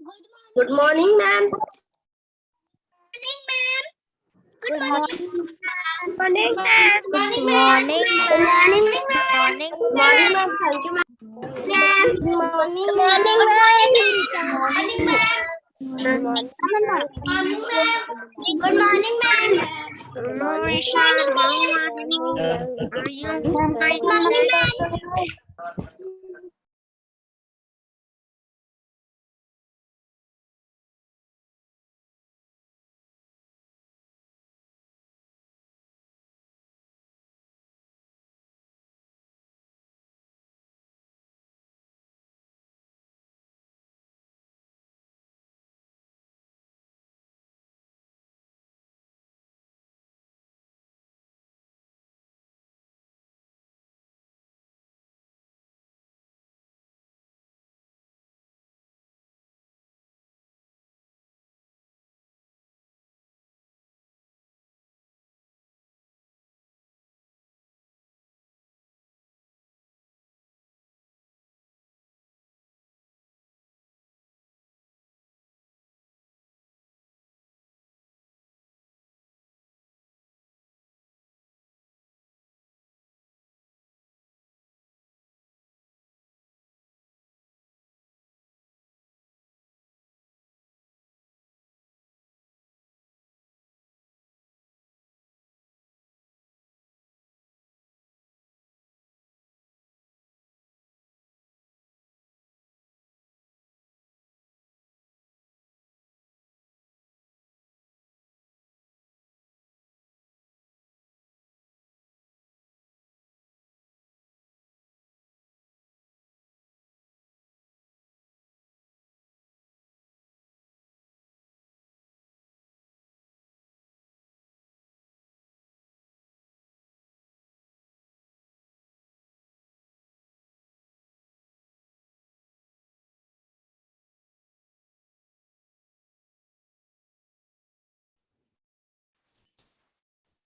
Good morning, ma'am. Good morning. Good morning, ma'am. Good morning, Good ma'am. morning, Good morning, Good morning, ma'am. ma'am. Thank you, ma'am. Good morning, Good morning, ma'am. ma'am. Good morning, ma'am. Good morning, Good morning, ma'am. Good morning, sir. Good morning. Are you fine, ma'am?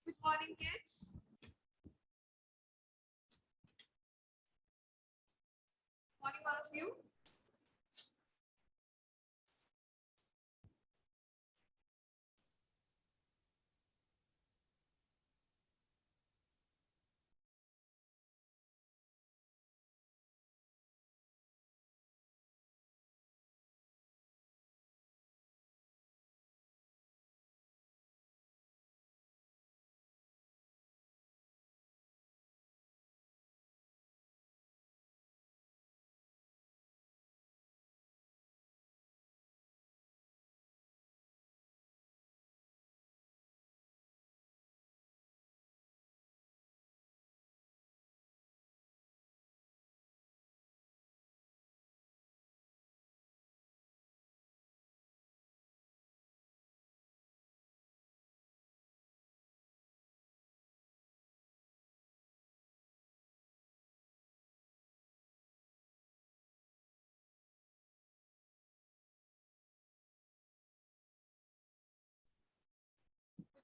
Good morning, kids. Morning, all of you.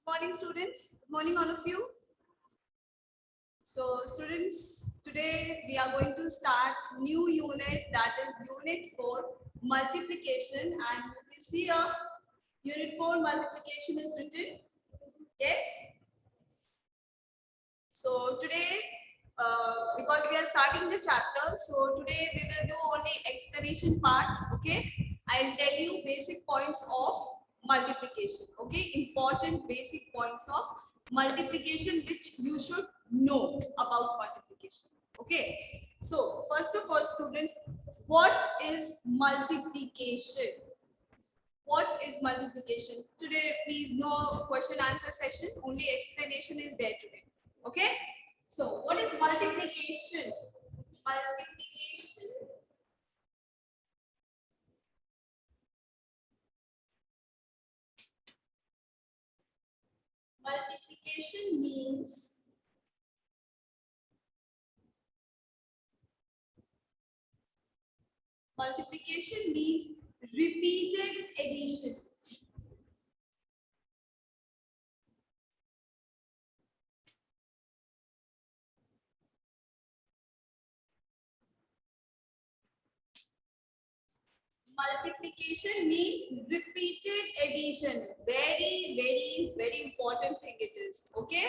Good morning, students. Good morning, all of you. So, students, today we are going to start new unit, that is Unit 4 Multiplication, and you can see here Unit 4 Multiplication is written. Yes. So today, because we are starting the chapter, so today we will do only explanation part. Okay, I'll tell you basic points of multiplication. Okay, important basic points of multiplication which you should know about multiplication. Okay, so first of all, students, what is multiplication? What is multiplication? Today, please, no question answer session, only explanation is there today. Okay? So, what is multiplication? Multiplication. Multiplication means repeated addition. multiplication means repeated addition. Very important thing it is. Okay,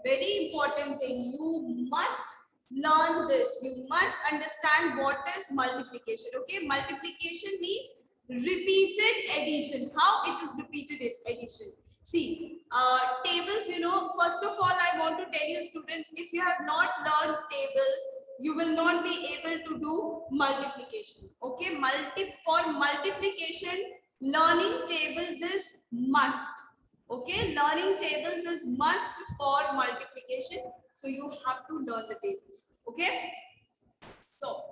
very important thing. You must learn this. You must understand what is multiplication. Okay, multiplication means repeated addition. How it is repeated addition? See, tables, you know, first of all, I want to tell you students, if you have not learned tables, you will not be able to do multiplication. Okay, for multiplication, learning tables is must. Okay, learning tables is must for multiplication. So you have to learn the tables. Okay, so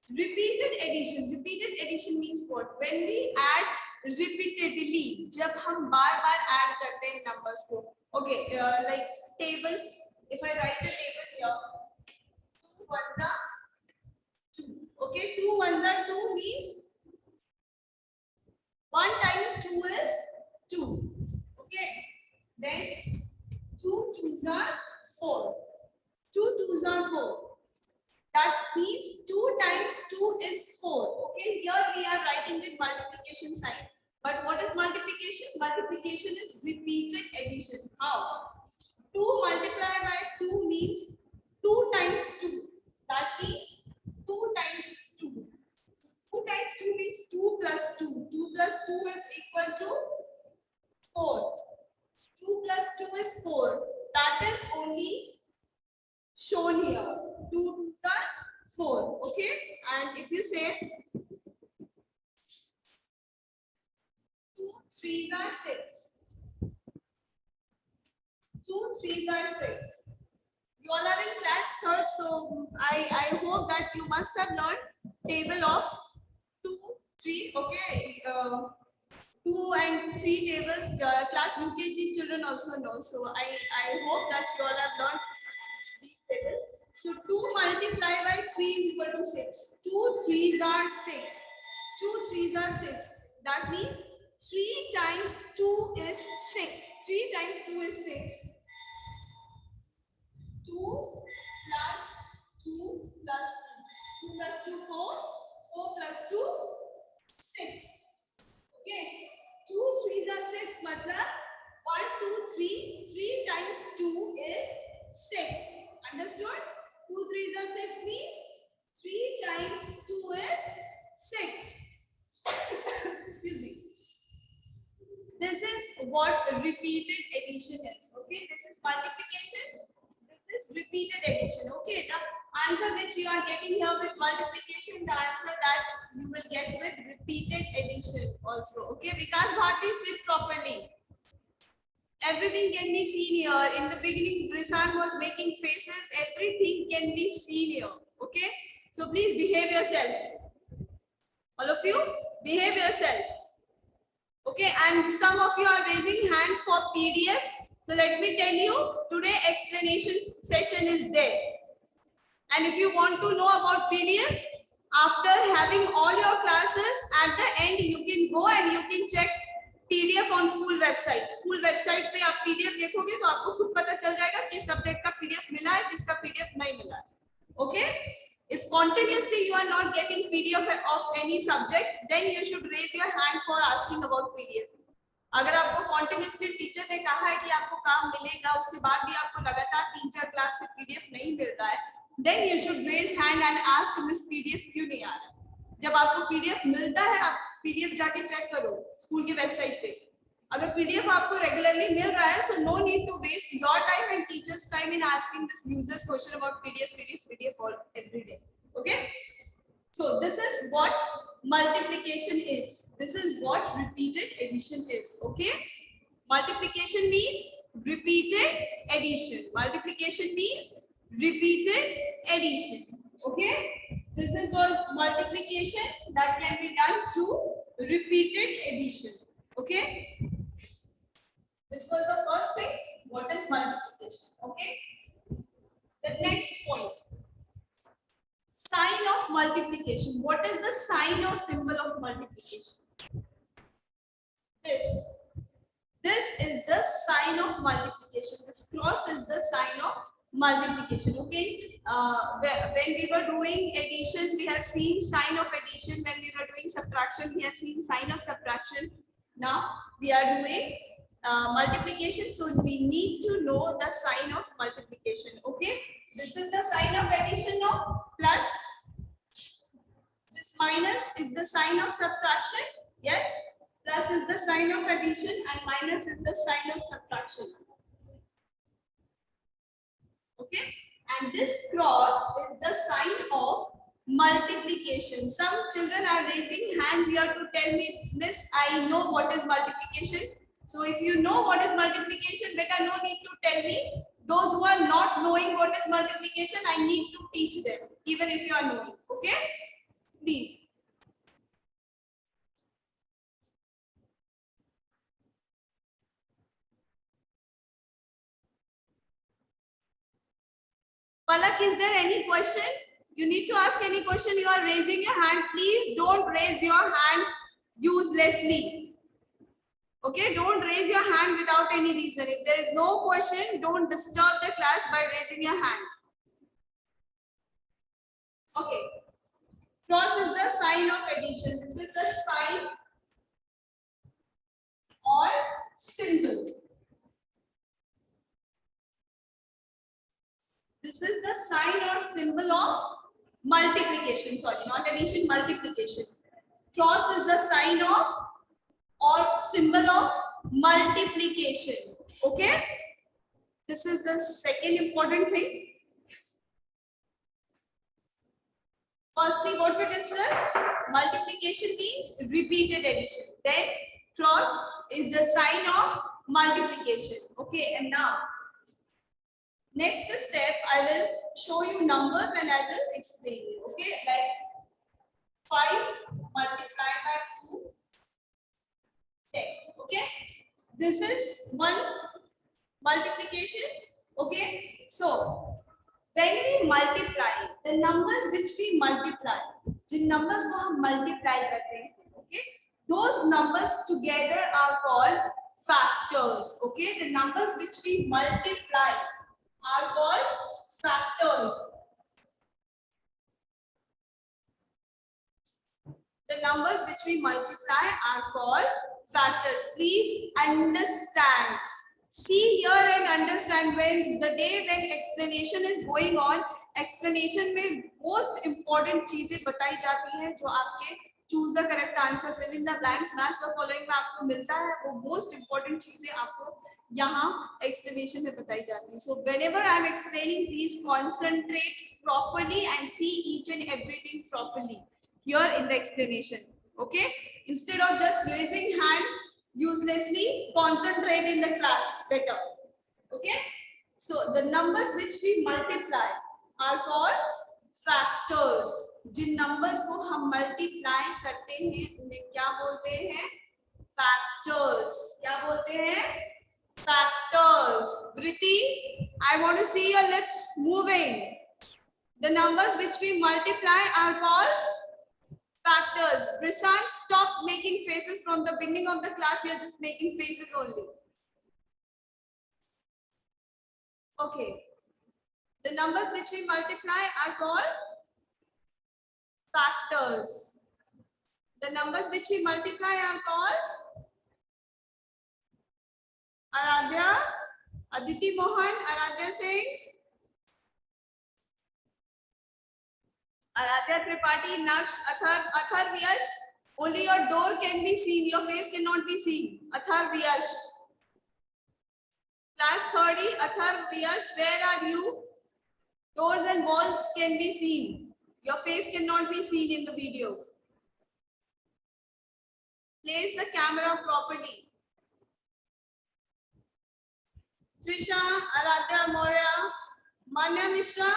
repeated addition means what? When we add repeatedly, जब हम बार-बार add करते हैं numbers को. Okay, like tables. If I write a table here, 2 1s are 2. Okay, 2 1s are 2 means 1 times 2 is 2. Okay, then 2 2s are 4. 2 2s are 4. That means 2 times 2 is 4. Okay, here we are writing with multiplication sign. But what is multiplication? Multiplication is repeated addition. How? 2 multiplied by 2 means 2 times 2. That means 2 times 2. 2 times 2 means 2 plus 2. 2 plus 2 is equal to 4. 2 plus 2 is 4. That is only shown here. 2 2s are 4. Okay, and if you say 2 3s are 6. 2 3s are 6. You all are in class 3rd, so I hope that you must have learned table of 2 3. Okay, 2 and 3 tables. Class UKG children also know. So I hope that you all have learned these tables. So 2 multiplied by 3 is equal to 6. 2 3s are 6. 2 3s are 6. That means 3 times 2 is 6. 3 times 2 is 6. 2 plus 2 plus 2. 2 plus 2 4. 4 plus 2 6. Okay. 2 3s are 6. Matlab 1 2 3. 3 times 2 is 6. Understood? 2 3s are 6 means 3 times 2 is 6. Excuse me. This is what repeated addition is. Okay, this is multiplication. This is repeated addition. Okay, the answer which you are getting here with multiplication, the answer that you will get with repeated addition also. Okay, because Bharti, sit properly. Everything can be seen here. In the beginning, Brisan was making faces. Everything can be seen here. Okay, so please behave yourself. All of you, behave yourself. Okay, and some of you are raising hands for PDF. So let me tell you, today explanation session is there. And if you want to know about PDF, after having all your classes, at the end you can go and you can check PDF on school website. School website पे आप PDF देखोगे तो आपको खुद पता चल जाएगा किस सब्जेक्ट का PDF मिला है, किसका PDF नहीं मिला है. Okay? If continuously you are not getting PDF of any subject, then you should raise your hand for asking about PDF. अगर आपको continuously टीचर ने कहा है कि आपको काम मिलेगा, उसके बाद भी आपको लगातार 3-4 क्लास से PDF नहीं मिल रहा है, then you should raise hand and ask Miss PDF क्यों नहीं आ रहा. जब आपको PDF मिलता है, आप PDF जाके चेक करो स्कूल की वेबसाइट पे. अगर PDF आपको रेगुलरली मिल रहा है, so no need to waste your time and teachers' time in asking this useless question about PDF all every day. Okay? So this is what multiplication is. This is what repeated addition is. Okay? Multiplication means repeated addition. Multiplication means repeated addition. Okay? This is was multiplication that can be done through repeated addition. Okay? This was the first thing. What is multiplication? Okay? The next point. Sign of multiplication. What is the sign or symbol of multiplication? This. This is the sign of multiplication. This cross is the sign of multiplication. Okay, when we were doing addition, we have seen sign of addition. When we were doing subtraction, we have seen sign of subtraction. Now we are doing multiplication, so we need to know the sign of multiplication. Okay, this is the sign of addition now, plus this minus is the sign of subtraction. Yes, plus is the sign of addition and minus is the sign of subtraction. Okay, and this cross is the sign of multiplication. Some children are raising hands here to tell me, Miss, I know what is multiplication. So if you know what is multiplication, beta, no need to tell me. Those who are not knowing what is multiplication, I need to teach them, even if you are knowing. Okay, please. Palak, is there any question? You need to ask any question. You are raising your hand. Please don't raise your hand uselessly. Okay, don't raise your hand without any reason. If there is no question, don't disturb the class by raising your hands. Okay. Cross is the sign of addition. This is the sign or symbol. This is the sign or symbol of multiplication. Sorry, not addition, multiplication. Cross is the sign of or symbol of multiplication. Okay? This is the second important thing. Firstly, what we discussed, multiplication means repeated addition. Then cross is the sign of multiplication. Okay, and now next step, I will show you numbers and I will explain you. Okay, like 5 multiplied by 2, 10. Okay, this is one multiplication. Okay, so when we multiply, the numbers which we multiply, Jin numbers को हम multiply करते हैं, okay, those numbers together are called factors. Okay, the numbers which we multiply are called factors. The numbers which we multiply are called factors. Please understand. See here and understand. When the day when explanation is going on, explanation में most important चीजें बताई जाती हैं जो आपके choose the correct answer, fill in the blanks, match the following में आपको मिलता है, वो most important चीजें आपको यहाँ explanation में बताई जाती हैं. So whenever I am explaining, please concentrate properly and see each and everything properly here in the explanation. Okay, instead of just raising hand uselessly, concentrate in the class better. Okay, so the numbers which we multiply are called factors. Jin numbers को हम multiply करते हैं उन्हें क्या बोलते हैं? Factors. क्या बोलते हैं? Factors. Priti, I want to see your lips moving. The numbers which we multiply are called factors. Brisant, stop making faces from the beginning of the class. You are just making faces only. Okay. The numbers which we multiply are called factors. The numbers which we multiply are called Aradhya, Aditi Mohan, Aradhya Singh, Aradhya Tripathi, Naksh, Athar Vyash. Only your door can be seen. Your face cannot be seen. Athar Vyash. Class 30, Athar Vyash, where are you? Doors and walls can be seen. Your face cannot be seen in the video. Place the camera properly. Trisha, Aradhya, Moria, Manya Mishra.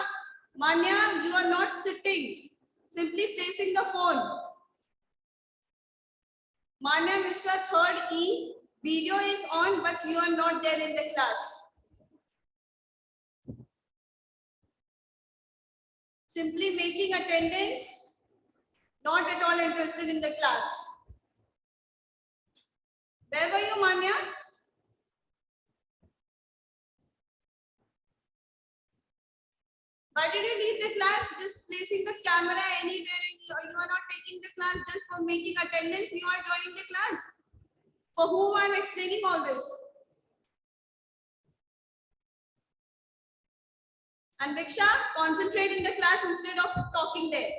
Manya, you are not sitting. Simply placing the phone. Manya Mishra, 3rd E. Video is on, but you are not there in the class. Simply making attendance, not at all interested in the class. Where were you, Manya? Why did you leave the class? Just placing the camera anywhere and you are not taking the class just for making attendance. You are joining the class. For whom I am explaining all this? And Diksha, concentrate in the class instead of talking there.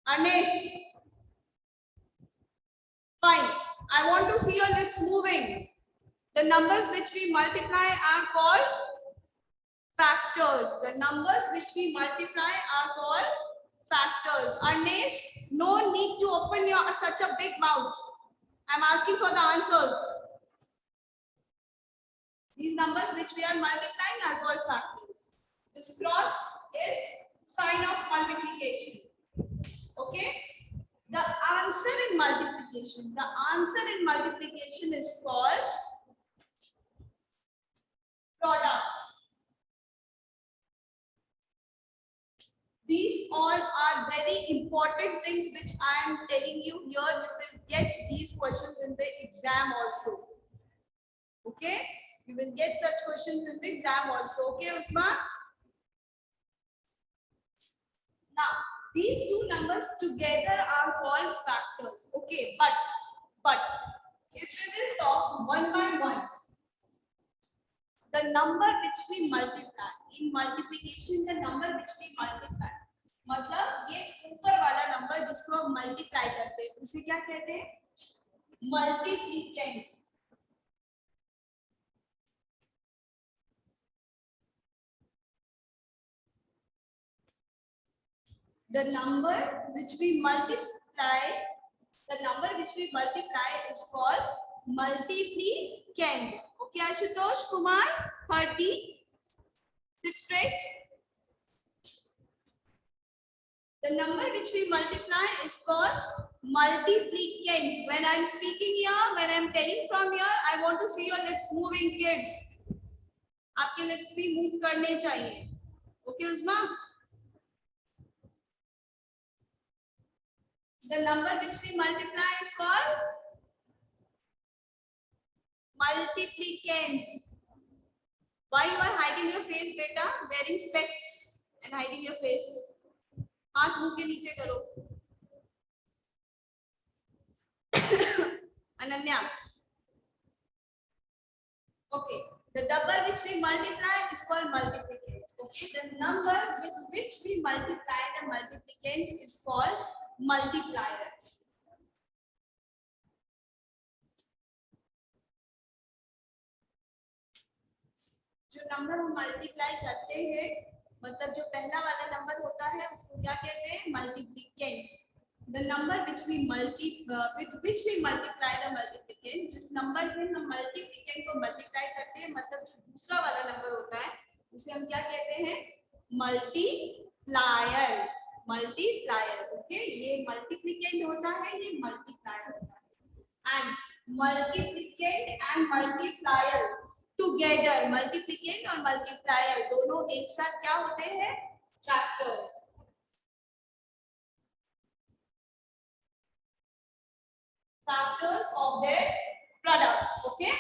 Anesh. Fine. I want to see your lips moving. The numbers which we multiply are called factors. The numbers which we multiply are called factors. Anesh, no need to open your such a big mouth. I'm asking for the answers. These numbers which we are multiplying are called factors. This cross is sign of multiplication. Okay? The answer in multiplication. The answer in multiplication is called product. These all are very important things which I am telling you here. You will get these questions in the exam also. Okay? You will get such questions in the exam also. Okay, Usman? Now, these two numbers together are called factors. Okay, but if we will talk one by one, the number which we multiply, in multiplication the number which we multiply, मतलब ये ऊपर वाला number जिसको हम multiply करते हैं उसे क्या कहते हैं? Multiplicand. The number which we multiply is called multiplicand. Okay, Ashutosh Kumar, 30. Sit straight. The number which we multiply is called multiplicand. When I'm speaking here, when I'm telling from here, I want to see your lips moving, kids. आपके lips भी move करने चाहिए. Okay, Uzma? The number which we multiply is called multiplicand. Why you are hiding your face, beta? Wearing specs and hiding your face. हाथ मुंह के नीचे करो. Ananya. Okay. The number which we multiply is called multiplicand. Okay. The number with which we multiply the multiplicand is called multiplier. जो number हम multiply करते हैं, मतलब जो पहला वाला नंबर होता है उसको क्या कहते हैं? Multiplicand. The number which we with which we multiply the multiplicand, जिस नंबर से हम मल्टीप्लिकेंट को मल्टीप्लाई करते हैं, मतलब जो दूसरा वाला नंबर होता है उसे हम क्या कहते हैं? मल्टीप्लायर. मल्टीप्लायर. ओके, ये मल्टीप्लिकेंट होता है, ये मल्टीप्लायर होता है. And multiplicand and multiplier together, multiplicand और मल्टीप्लायर दोनों एक साथ क्या होते हैं? Factors. Factors of their product. Okay,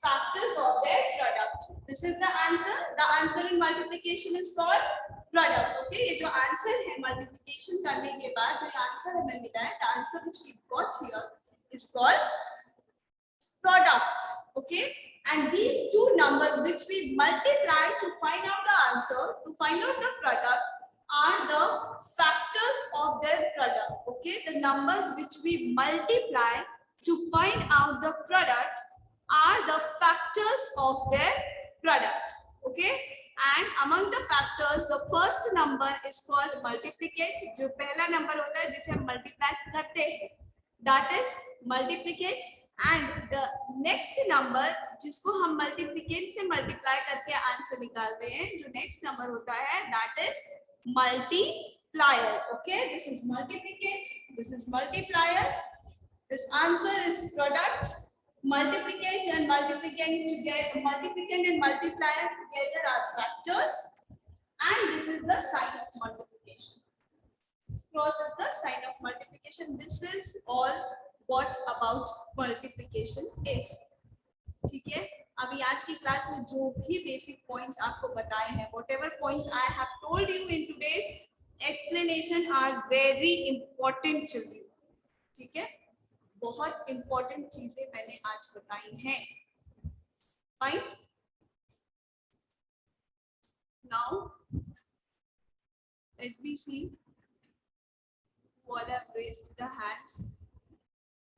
factors of their product. This is the answer. The answer in multiplication is called product. Okay, ये जो answer है multiplication करने के बाद जो answer हमें मिला है, the answer which we got here is called product. Okay, and these two numbers which we multiply to find out the answer, to find out the product, are the factors of their product. Okay, the numbers which we multiply to find out the product are the factors of their product. Okay, and among the factors the first number is called multiplicate. जो पहला number होता है जिसे हम multiply करते हैं, that is multiplicate. And the next number जिसको हम multiplicate से multiply करके आंसर निकालते हैं, जो next number होता है, that is multiplier. Okay, this is multiplicate, this is multiplier. This answer is product. Multiplicate and multiplicand together, multiplicand and multiplier together are factors, and this is the sign of multiplication. This cross is the sign of multiplication. This is all what about multiplication is. ठीक है? अभी आज की class में जो भी basic points आपको बताए हैं, whatever points I have told you in today's explanation are very important children. ठीक है, बहुत important चीजें मैंने आज बताई हैं. Fine. Now let me see who all have raised the hands.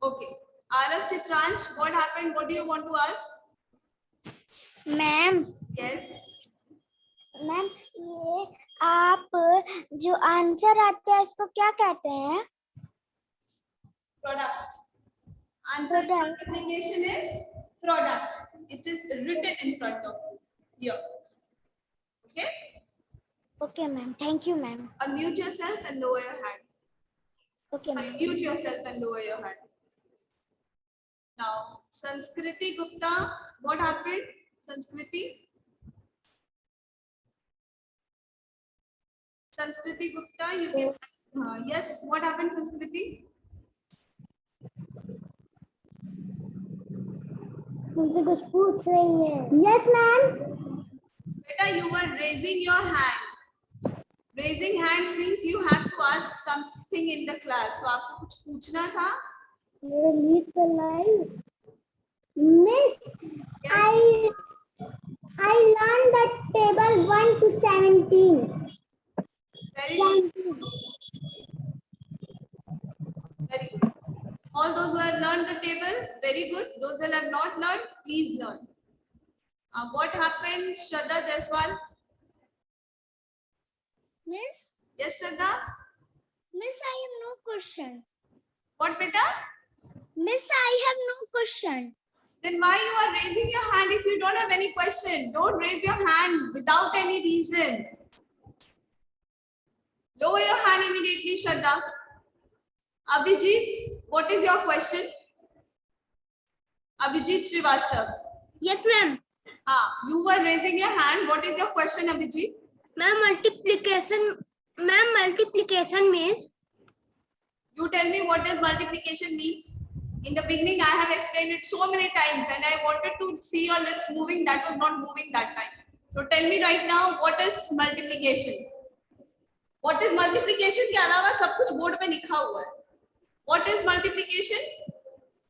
Okay, Arav, Chitransh, what happened? What do you want to ask? Ma'am Yes. Ma'am ये आप जो आंसर आते हैं इसको क्या कहते हैं? Product. Answer to Product. application is product. It is written in front of you here. Okay. Okay ma'am, thank you ma'am. Unmute yourself and lower your hand. Okay ma'am. Unmute yourself and lower your hand. Now, Sanskriti Gupta, what happened? Sanskriti? Sanskriti Gupta, you can. Yes, what happened, Sanskriti? मुझसे कुछ पूछ रही है. Yes ma'am. Beta, you were raising your hand. Raising hands means you have to ask something in the class. So आपको कुछ पूछना था? मेरा लीड करना है. Miss, I learned the table 1 to 17. Very good. Very good. All those who have learned the table, very good. Those who have not learned, please learn. What happened, Shraddha Jaiswal? Miss, Yes, Shraddha? Miss, I have no question. What, beta? Miss, I have no question. Then why you are raising your hand if you don't have any question? Don't raise your hand without any reason. Lower your hand immediately, Shraddha. Abhijit, what is your question? Abhijit Srivastav. Yes, ma'am. You were raising your hand. What is your question, Abhijit? Ma'am, multiplication means. You tell me what does multiplication means. In the beginning, I have explained it so many times and I wanted to see your lips moving. That was not moving that time. So tell me right now, what is multiplication? What is multiplication के अलावा सब कुछ board पे लिखा हुआ है. What is multiplication?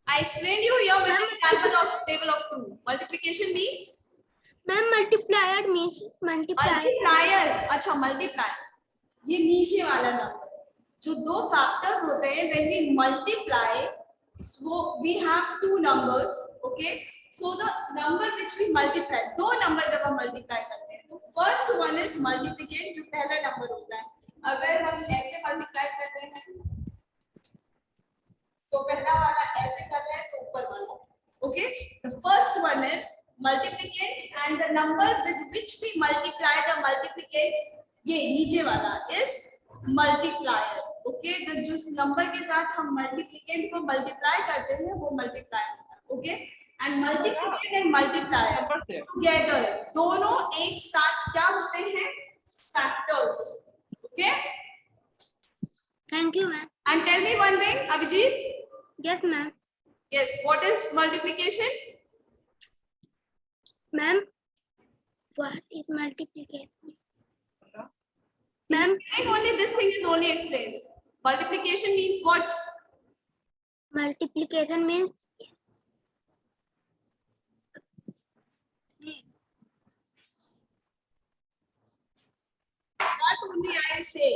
I explained you here with an example of table of 2. Multiplication means? Ma'am, multiplier means Multiplier. अच्छा, multiplier. ये नीचे वाला नंबर. जो दो फैक्टर्स होते हैं, when we multiply, so we have two numbers. Okay. So the number which we multiply, दो number जब हम multiply करते हैं, तो first one is multiplicand, जो पहला नंबर होता है. अगर हम ऐसे multiply करते हैं, तो पहला वाला ऐसे कर रहे हैं तो ऊपर वाला. Okay. The first one is multiplicand and the number with which we multiply the multiplicand, ये नीचे वाला is multiplier. Okay. तो जिस नंबर के साथ हम multiplicand को multiply करते हैं वो multiplier होता है. Okay. And multiplicand and multiplier together, दोनों एक साथ क्या होते हैं? Factors. Okay. Thank you, ma'am. And tell me one thing, Abhijit. Yes, ma'am. Yes, what is multiplication? Ma'am, what is multiplication? Ma'am, Only this thing is only explained. Multiplication means what? multiplication means That only I say.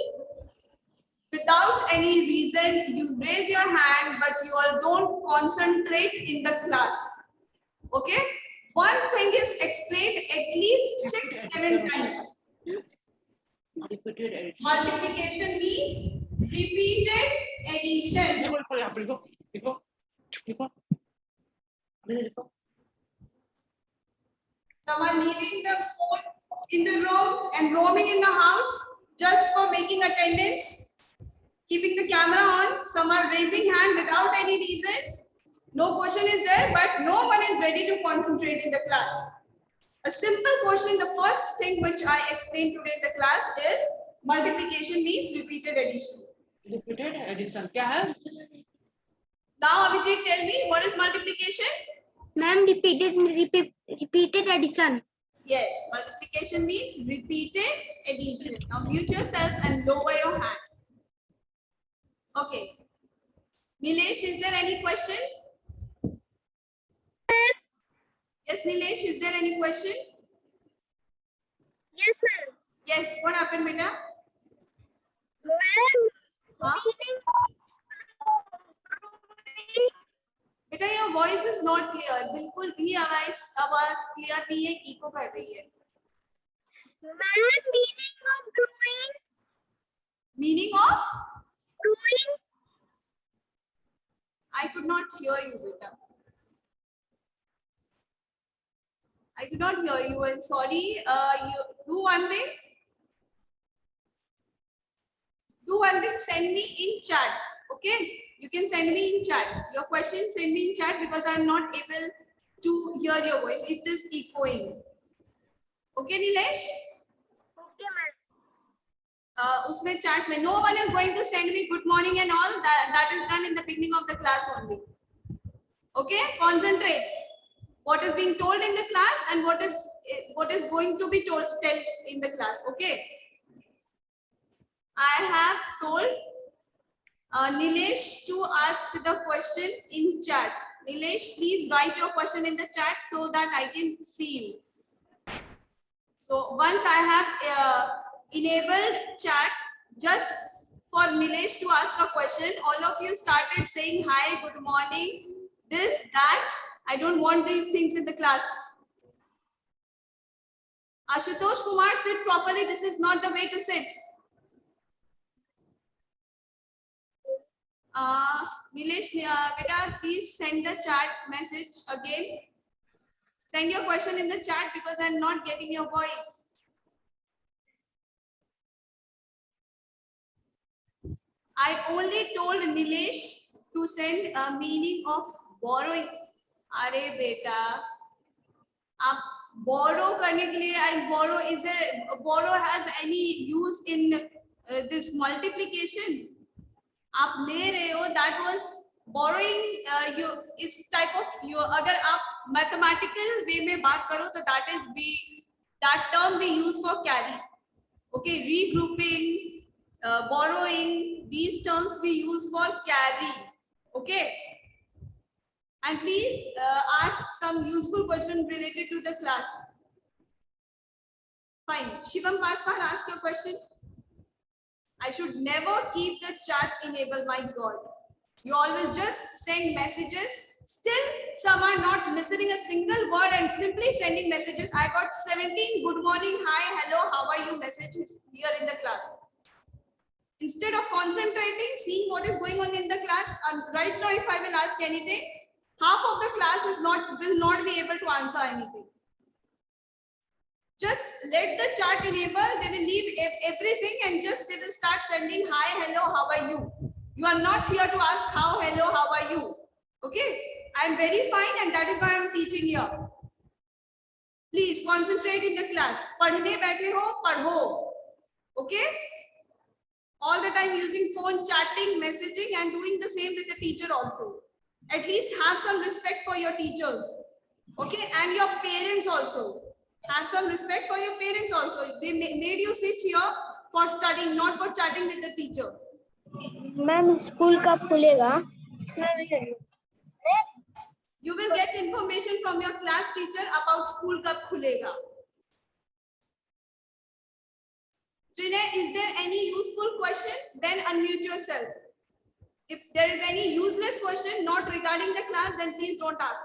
Without any reason, you raise your hand, but you all don't concentrate in the class. Okay? One thing is explained at least 6-7 times. Multiplication means repeated addition. Someone leaving the phone in the room and roaming in the house just for making attendance. Keeping the camera on, some are raising hand without any reason. No question is there, but no one is ready to concentrate in the class. A simple question, the first thing which I explained today in the class is multiplication means repeated addition. Repeated addition क्या है? Now Abhijit, tell me what is multiplication? Ma'am, repeated addition. Yes, multiplication means repeated addition. Now mute yourself and lower your hand. Okay. Nilesh, is there any question? Yes, Nilesh, is there any question? Yes, ma'am. Yes, what happened, beta? Ma'am, Huh? बेटा your voice is not clear. बिल्कुल भी आवाज clear नहीं है, echo कर रही है. Ma'am, meaning of drawing. Meaning of? Drawing. I could not hear you, beta. I could not hear you. I'm sorry. You do one thing. Do one thing. Send me in chat. Okay. You can send me in chat. Your question, send me in chat because I'm not able to hear your voice. It is echoing. Okay, Nilesh? Okay, ma'am. उसमें chat में no one is going to send me good morning and all. That is done in the beginning of the class only. Okay, concentrate. What is being told in the class and what is going to be told in the class. Okay. I have told Nilesh to ask the question in chat. Nilesh, please write your question in the chat so that I can see you. So once I have enabled chat just for Nilesh to ask a question, all of you started saying hi, good morning, this, that. I don't want these things in the class. Ashutosh Kumar, sit properly. This is not the way to sit. Nilesh, beta, please send the chat message again. Send your question in the chat because I'm not getting your voice. I only told Nilesh to send a meaning of borrowing. अरे बेटा, आप borrow करने के लिए, and borrow has any use in this multiplication? आप ले रहे हो, that was borrowing. You इस type of you अगर आप mathematical way में बात करो तो that term we use for carry. Okay, regrouping, borrowing, these terms we use for carry. Okay. And please ask some useful question related to the class. Fine. Shivam Paswar, ask your question. I should never keep the chat enabled, my God. You all will just send messages. Still, some are not listening a single word and simply sending messages. I got 17 good morning, hi, hello, how are you messages here in the class. Instead of concentrating, seeing what is going on in the class, and right now if I will ask anything, half of the class will not be able to answer anything. Just let the chat enable, they will leave everything and just they will start sending hi, hello, how are you? You are not here to ask how, hello, how are you? Okay, I am very fine and that is why I am teaching here. Please concentrate in the class. Padhne baithe ho, padho. Okay? All the time using phone, chatting, messaging and doing the same with the teacher also. At least have some respect for your teachers. Okay, and your parents also. Have some respect for your parents also. They made you sit here for studying, not for chatting with the teacher. Ma'am, school कब खुलेगा? You will get information from your class teacher about school कब खुलेगा. Trinay, is there any useful question? Then unmute yourself. If there is any useless question not regarding the class, then please don't ask.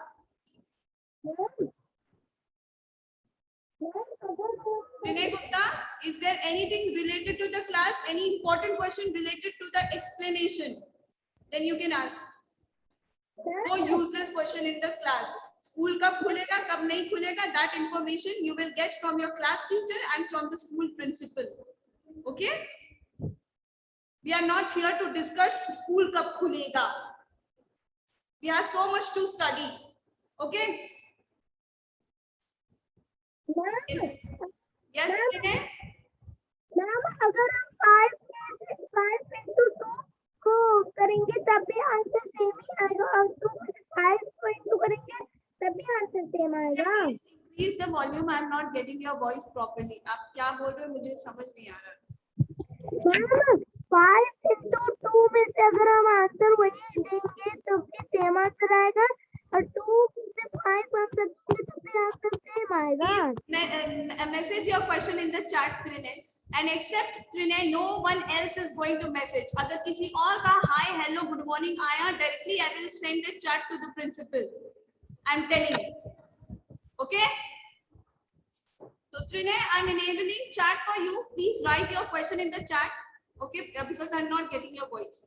Vinay Gupta, is there anything related to the class? Any important question related to the explanation? Then you can ask. No useless question in the class. School kab khulega, kab nahi khulega, that information you will get from your class teacher and from the school principal. Okay? We are not here to discuss school kab khulega. We have so much to study. Okay? Yes. Yes, Vinay? Ma'am अगर हम 5 into 2 को करेंगे तब भी answer same ही आएगा और 2 5 को into करेंगे तभी आंसर सेम आएगा। Increase the volume. I am not getting your voice properly. आप क्या बोल रहे हो मुझे समझ नहीं आ रहा। मैम 5 into 2 में से अगर हम आंसर वही देंगे तो भी सेम आंसर आएगा, और 2 से 5 आंसर देंगे तो भी आंसर सेम आएगा। Message your question in the chat, Trinay. And except Trinay, no one else is going to message. अगर किसी और का hi, hello, good morning आया, directly I will send the chat to the principal. I'm telling you. Okay? So Trinay, I'm enabling chat for you. Please write your question in the chat. Okay? Because I'm not getting your voice.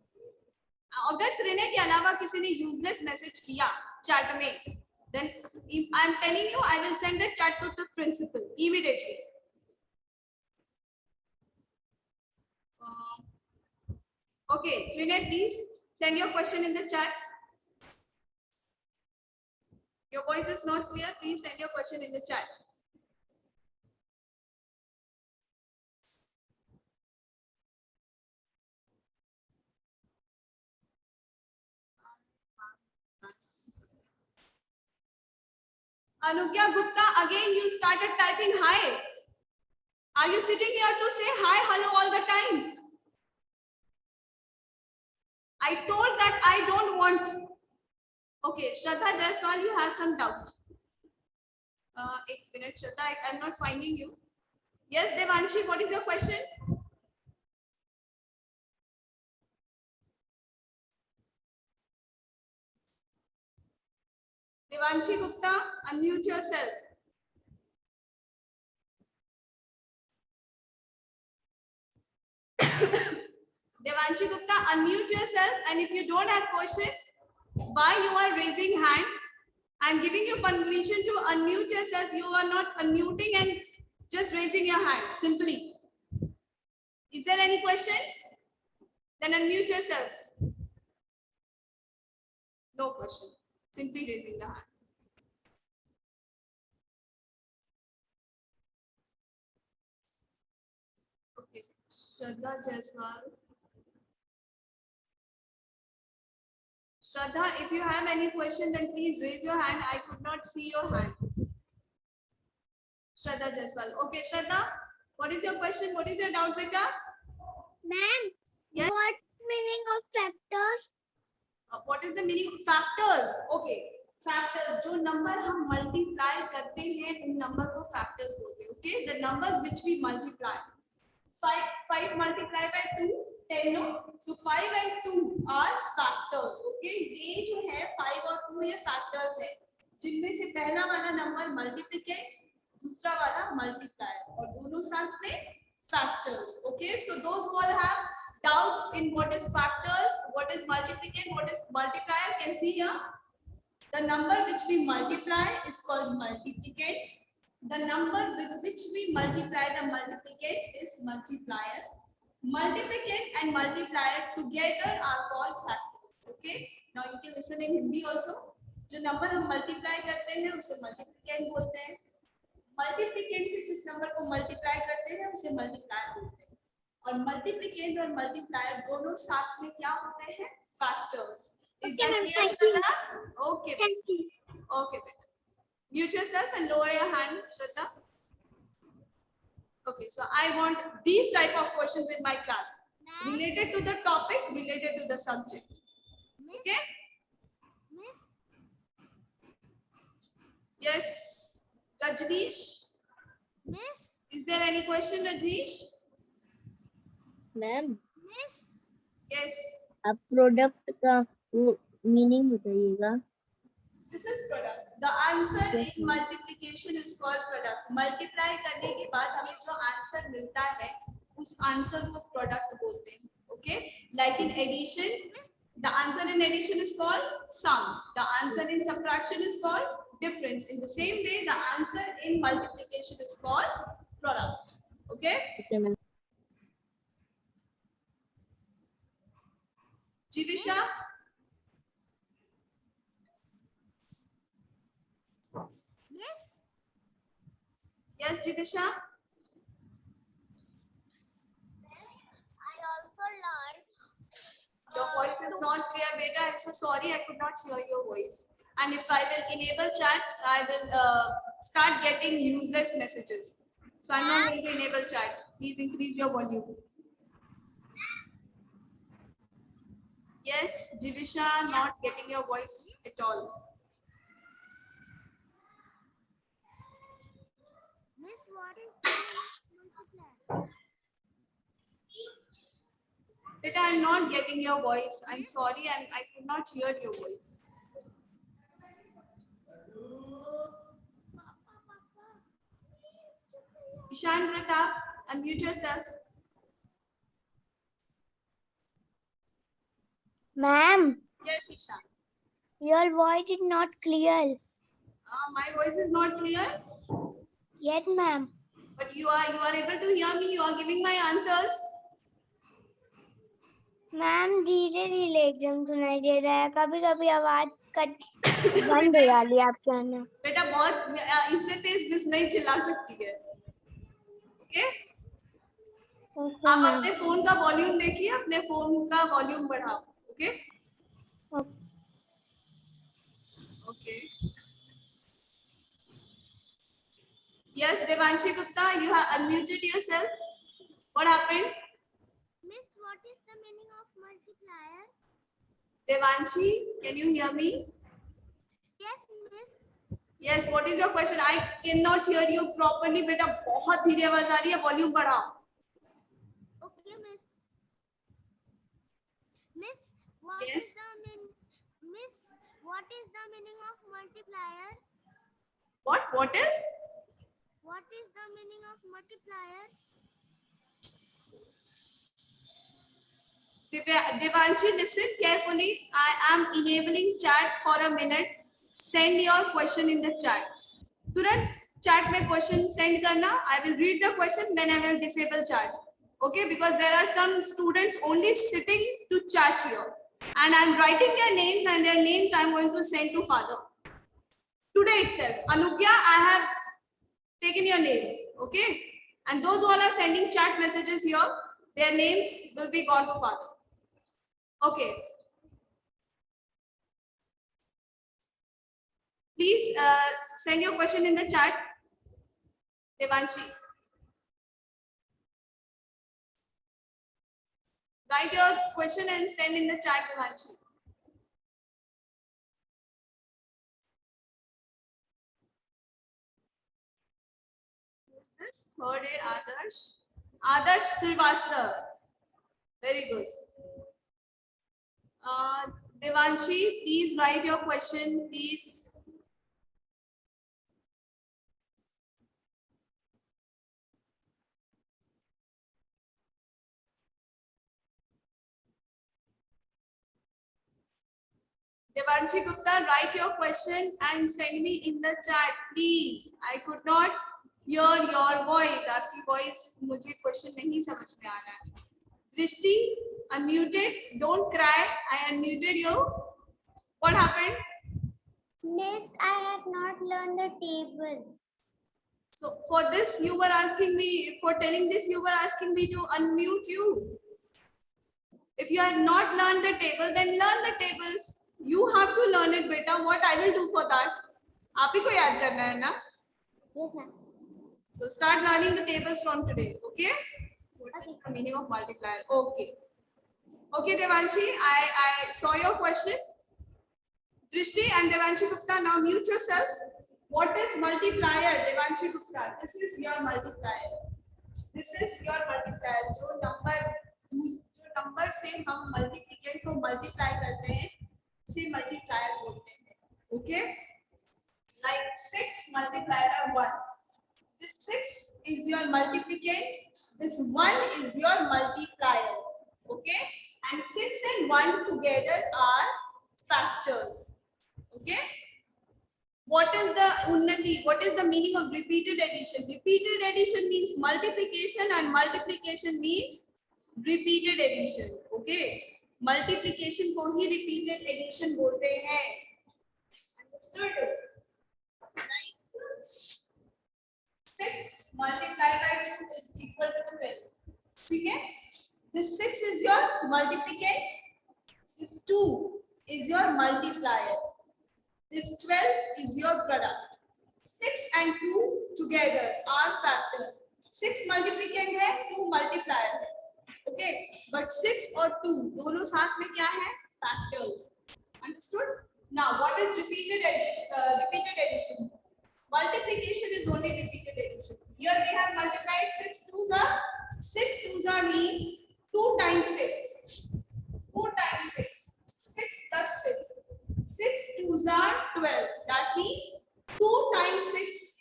अगर Trinay के अलावा किसी ने useless message किया chat में, then I'm telling you, I will send the chat to the principal immediately. Okay, Trinay, please send your question in the chat. Your voice is not clear. Please send your question in the chat. Anugya Gupta, again you started typing hi. Are you sitting here to say hi, hello all the time? I told that I don't want. Okay, Shraddha Jaiswal, you have some doubt. Ek minute, Shraddha, I'm not finding you. Yes, Devanshi, what is your question? Devanshi Gupta, unmute yourself. Devanshi Gupta, unmute yourself, and if you don't have question, why you are raising hand? I'm giving you permission to unmute yourself. You are not unmuting and just raising your hand, simply. Is there any question? Then unmute yourself. No question. Simply raising the hand. Okay. Shraddha Jaiswal. Shraddha, if you have any question, then please raise your hand. I could not see your hand. Shraddha Jaiswal. Okay, Shraddha, what is your question? What is your doubt, beta? Ma'am, Yes. what meaning of factors? What is the meaning of factors? Okay, factors. जो number हम multiply करते हैं, उन number को factors बोलते हैं. Okay, the numbers which we multiply. 5 multiplied by 2, 10, no? So 5 and 2 are factors. Okay, ये जो है 5 और 2 ये factors है, जिनमें से पहला वाला number multiplicate, दूसरा वाला multiplier, और दोनों साथ में factors. Okay, so those who all have doubt in what is factors, what is multiplicate, what is multiplier, can see here. The number which we multiply is called multiplicate. The number with which we multiply the multiplicate is multiplier. Multiplicate and multiplier together are called factors. Okay. Now you can listen in Hindi also. जो number हम multiply करते हैं उसे multiplicate बोलते हैं. Multiplicate से जिस number को multiply करते हैं उसे multiplier बोलते हैं. और multiplicate और multiplier दोनों साथ में क्या होते हैं? Factors. Is Okay, that ma'am, clear, thank you. Shraddha? Okay. Thank you. Okay, better. Mute yourself and lower your hand, Shraddha. Okay, so I want these type of questions in my class, related to the topic, related to the subject. Okay? Miss, Yes, Rajneesh. Miss, Is there any question, Rajneesh? Ma'am Miss. Yes. आप product का वो meaning बताइएगा. This is product. The answer in multiplication is called product. Multiply करने के बाद हमें जो answer मिलता है, उस answer को product बोलते हैं. Okay? Like in addition, the answer in addition is called sum. The answer in subtraction is called difference. In the same way, the answer in multiplication is called product. Okay? Okay ma'am. Jivisha? Yes. Yes, Jivisha? I also learned. Your voice is not clear, beta. I'm so sorry, I could not hear your voice. And if I will enable chat, I will start getting useless messages. So I'm not going to enable chat. Please increase your volume. Yes, Jivisha, not getting your voice at all. Miss, what is the multiplier? Beta, I'm not getting your voice. I'm sorry, I could not hear your voice. Ishan Pratap, unmute yourself. Ma'am, Yes, Ishan. your voice is not clear. My voice is not clear, Yet, ma'am. but you are able to hear me. You are giving my answers. Ma'am धीरे धीरे एकदम सुनाई दे रहा है, कभी कभी आवाज cut बंद हो जाती है आपके आना। बेटा बहुत इससे तेज मिस नहीं चिल्ला सकती है। ओके आप अपने फोन का वॉल्यूम देखिए, अपने फोन का वॉल्यूम बढ़ाओ। Okay okay yes Devanshi Gupta, you have unmuted yourself. What happened? Miss, what is the meaning of multiplier? Devanshi, can you hear me? Yes, miss. Yes, what is your question? I cannot hear you properly. बेटा बहुत धीरे आवाज आ रही है, volume बढ़ाओ। Okay, miss. Miss, what Yes. is the Miss, what is the meaning of multiplier? What is? What is the meaning of multiplier? Devanshi, listen carefully. I am enabling chat for a minute. Send your question in the chat. तुरंत chat में question send करना. I will read the question, then I will disable chat. Okay, because there are some students only sitting to chat here, and I'm writing their names, and their names I'm going to send to father today itself. Anugya, I have taken your name. Okay, and those who all are sending chat messages here, their names will be gone to father. Okay. Please send your question in the chat, Devanshi. Write your question and send in the chat, Devanshi. Who's this? Third A, Adarsh. Adarsh Srivastav. Very good. Devanshi, please write your question, please. Devanshi Gupta, write your question and send me in the chat, please. I could not hear your voice. आपकी voice मुझे question नहीं समझ में आ रहा है. Drishti, unmuted. Don't cry. I unmuted you. What happened? Miss, I have not learned the table. So for this, you were asking me, for telling this, you were asking me to unmute you. If you have not learned the table, then learn the tables. You have to learn it, beta. What I will do for that? आप ही को याद करना है ना? Yes, ma'am. So start learning the tables from today. Okay? What is Okay. the meaning of multiplier? Okay. Okay, Devanshi, I saw your question. Drishti and Devanshi Gupta, now mute yourself. What is multiplier, Devanshi Gupta? This is your multiplier. This is your multiplier. जो number से हम multiplicand को multiply करते हैं, उसे multiplier बोलते हैं. Okay? Like 6 multiplied by 1. This 6 is your multiplicand. This 1 is your multiplier. Okay? And 6 and 1 together are factors. Okay? What is the Unnati? What is the meaning of repeated addition? Repeated addition means multiplication, and multiplication means repeated addition. Okay? Multiplication को ही repeated addition बोलते हैं. Understood? 6 multiplied by 2 is equal to 12. Okay? This 6 is your multiplicand. This 2 is your multiplier. This 12 is your product. 6 and 2 together are factors. 6 multiplicand है, 2 multiplier है. Okay, but 6 और 2 दोनों साथ में क्या है? Factors. Understood? Now, what is repeated addition? Multiplication is only repeated addition. Here we have multiplied 6 twos are 6 twos are means 2 times 6. 2 times 6. 6 plus 6. 6 twos are 12. That means 2 times 6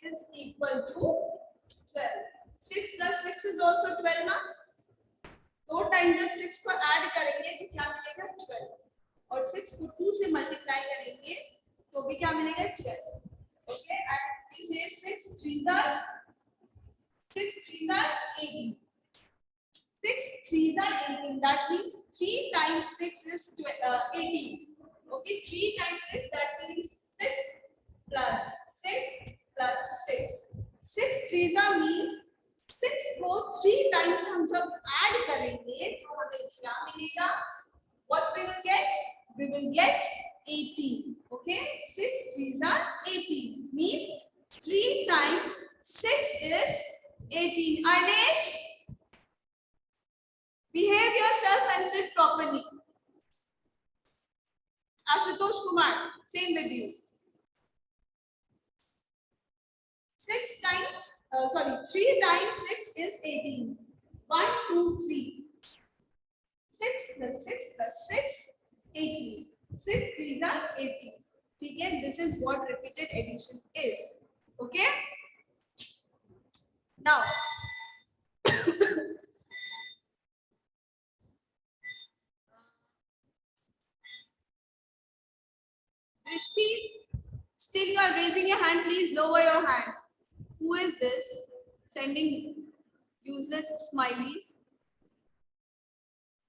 is equal to 12. 6 plus 6 is also 12 ना? 2 times जब 6 को add करेंगे तो क्या मिलेगा? 12. और 6 को 2 से मल्टीप्लाई करेंगे तो भी क्या मिलेगा? 12. Okay, and we say 6 threes are 18. 6 threes are 18. That means 3 times 6 is 18. Okay, 3 times 6, that means 6 plus 6 plus 6. 6 threes are means 6 को 3 times हम जब add करेंगे तो हमें क्या मिलेगा? What we will get? We will get 18. Okay, 6 threes are 18. Means 3 times 6 is 18. Arnesh, behave yourself and sit properly. Ashutosh Kumar, same with you. 3 times 6 is 18. 1, 2, 3. 6 plus 6 plus 6, 18. 6 threes are 18. ठीक है? This is what repeated addition is. Okay? Now, Drishti, still you are raising your hand. Please lower your hand. Who is this? Sending useless smileys.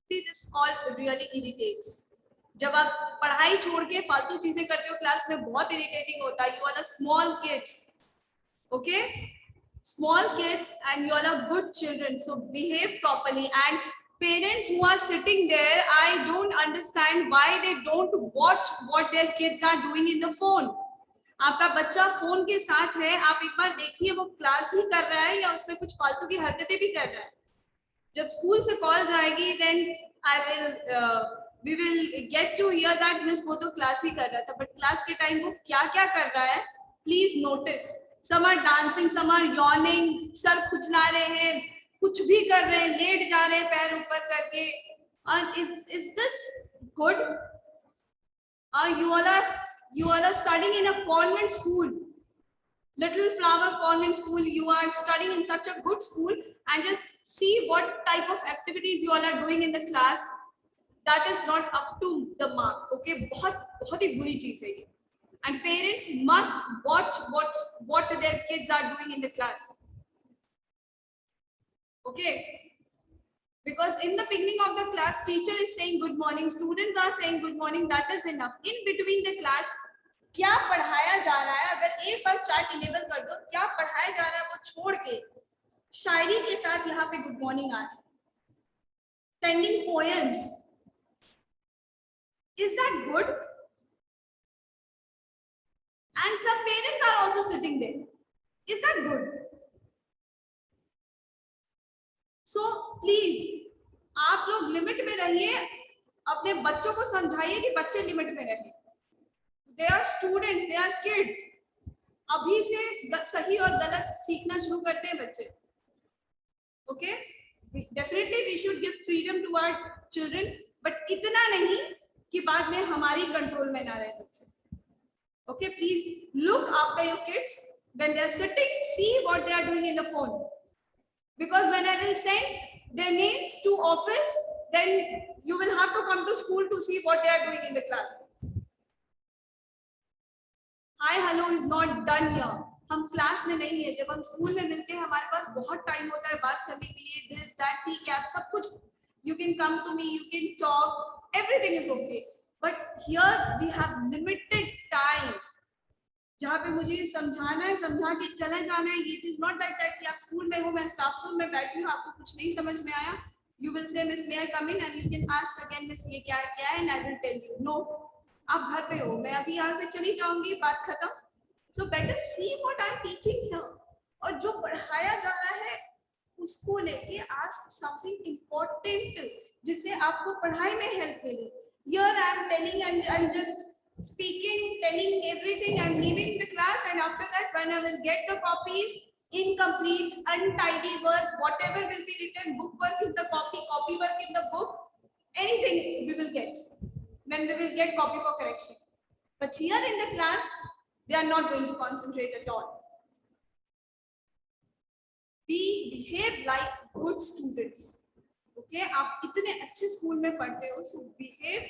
See, this all really irritates. जब आप पढ़ाई छोड़ के फालतू चीजें करते हो क्लास में बहुत इरिटेटिंग होता है. You are the small kids, okay? Small kids and you are the good children, so behave properly. And parents who are sitting there, I don't understand why they don't watch what their kids are doing in the phone. आपका बच्चा phone के साथ है, आप एक बार देखिए वो class ही कर रहा है या उसमें कुछ फालतू की हरकतें भी कर रहा है. जब स्कूल से कॉल जाएगी then we will get to hear that miss वो तो क्लास ही कर रहा था, but क्लास के टाइम वो क्या क्या कर रहा है please notice. some are dancing, some are yawning, सर खुजला रहे हैं, कुछ भी कर रहे हैं, लेट जा रहे हैं पैर ऊपर करके. Is this good? You all are studying in a convent school, Little Flower Convent School. You are studying in such a good school, and just see what type of activities you all are doing in the class. That is not up to the mark. Okay, बहुत ही बुरी चीज है ये. And parents must watch what their kids are doing in the class. Okay, because in the beginning of the class, teacher is saying good morning, students are saying good morning. That is enough. In between the class, क्या पढ़ाया जा रहा है, अगर एक bar chart enable कर दो, क्या पढ़ाया जा रहा है वो छोड़ के शायरी के साथ यहाँ पे गुड मॉर्निंग आ रही. Sending poems. Is that good? And some parents are also sitting there. Is that good? So please, आप लोग लिमिट में रहिए, अपने बच्चों को समझाइए कि बच्चे लिमिट में रहें. They are students, they are kids. अभी से सही और गलत सीखना शुरू करते हैं बच्चे. Okay? Definitely we should give freedom to our children, but इतना नहीं कि बाद में हमारी कंट्रोल में ना रहे बच्चे. Okay, please look after your kids when they are sitting. See what they are doing in the phone. Because when I will send their names to office, then you will have to come to school to see what they are doing in the class. Hi, hello is not done here. हम class में नहीं है. जब हम school में मिलते हैं हमारे पास बहुत टाइम होता है बात करने के लिए. This, that, ठीक है, आप सब कुछ. You can come to me, you can talk. Everything is okay. But here we have limited time. जहाँ पे मुझे समझाना है, समझा के चले जाना है. It is not like that कि आप स्कूल में हो, मैं स्टाफ रूम में बैठी हूँ, आपको कुछ नहीं समझ में आया. You will say, Miss, may I come in? And you can ask again, Miss, ये क्या है, and I will tell you. No, आप घर पे हो, मैं अभी यहाँ से चली जाऊंगी, बात खत्म. So better see what I'm teaching here. और जो पढ़ाया जा रहा है उसको लेके ask something important जिससे आपको पढ़ाई में help मिले. Here I'm telling, I'm just speaking, telling everything. I'm leaving the class, and after that, when I will get the copies, incomplete, untidy work, whatever will be written, book work in the copy, copy work in the book, anything we will get. Then we will get copy for correction. But here in the class, they are not going to concentrate at all. Behave like good students. Okay, आप इतने अच्छे school में पढ़ते हो, so behave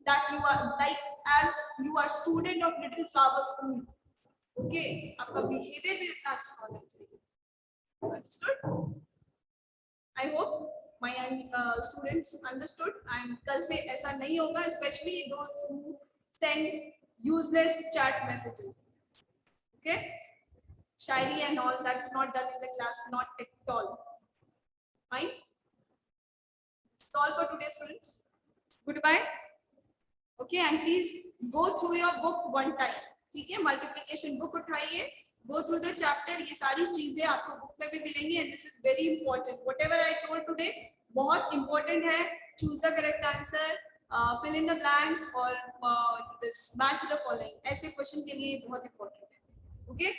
that you are like as you are student of Little Flower School. Okay, आपका behavior भी इतना अच्छा होना चाहिए. Understood? I hope my students understood. And कल से ऐसा नहीं होगा, especially those who send useless chat messages. Okay, shairi and all that is not done in the class, not at all. Fine. That's all for today, students. Goodbye. Okay, and please go through your book one time. ठीक है, multiplication book उठाइए, go through the chapter. ये सारी चीजें आपको book में भी मिलेंगी, and this is very important. Whatever I told today बहुत important है. Choose the correct answer. Fill in the blanks or this match the following. ऐसे question के लिए बहुत important है. Okay,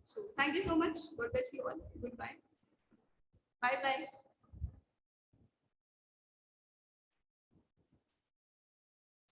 so thank you so much. God bless you all. Goodbye. Bye bye.